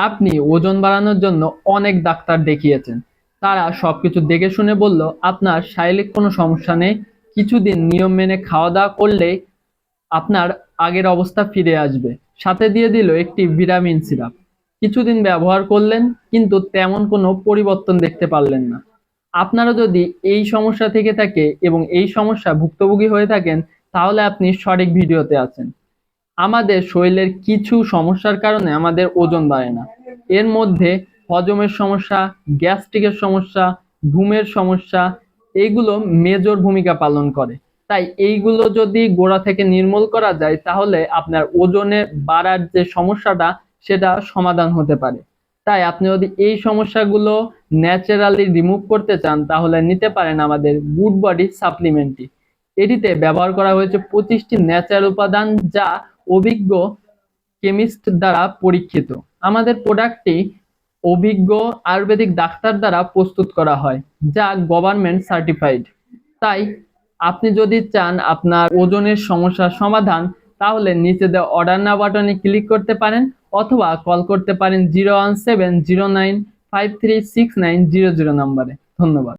আপনি ওজন বাড়ানোর জন্য অনেক ডাক্তার দেখিয়েছেন, তারা সবকিছু দেখে শুনে বলল আপনার শারীরিক কোনো সমস্যা নেই, কিছুদিন নিয়ম মেনে খাওয়া দাওয়া করলেই আপনার আগের অবস্থা ফিরে আসবে। সাথে দিয়ে দিল একটি ভিটামিন সিরাপ। কিছুদিন ব্যবহার করলেন কিন্তু তেমন কোনো পরিবর্তন দেখতে পারলেন না। আপনারও যদি এই সমস্যা থেকে থাকে এবং এই সমস্যা ভুক্তভোগী হয়ে থাকেন, তাহলে আপনি সঠিক ভিডিওতে আছেন। আমাদের শরীরের কিছু সমস্যার কারণে আমাদের ওজন বাড়ে না। এর মধ্যে হজমের সমস্যা, গ্যাস্ট্রিকের সমস্যা, ঘুমের সমস্যা, এইগুলো মেজর ভূমিকা পালন করে। তাই এইগুলো যদি গোড়া থেকে নির্মূল করা যায়, তাহলে আপনার ওজনে বাড়ার যে সমস্যাটা সেটা সমাধান হতে পারে। তাই আপনি যদি এই সমস্যাগুলো ন্যাচারালি রিমুভ করতে চান, তাহলে নিতে পারেন আমাদের গুড বডি সাপ্লিমেন্টটি। এটিতে ব্যবহার করা হয়েছে 25টি ন্যাচারাল উপাদান, যা অভিজ্ঞ কেমিস্ট দ্বারা পরীক্ষিত। আমাদের প্রোডাক্টটি অভিজ্ঞ আয়ুর্বেদিক ডাক্তার দ্বারা প্রস্তুত করা হয়, যা গভর্নমেন্ট সার্টিফাইড। তাই আপনি যদি চান আপনার ওজনের সমস্যার সমাধান, তাহলে নিচে দেওয়া অর্ডার নাও বাটনে ক্লিক করতে পারেন, অথবা কল করতে পারেন 01709536900 নম্বরে। ধন্যবাদ।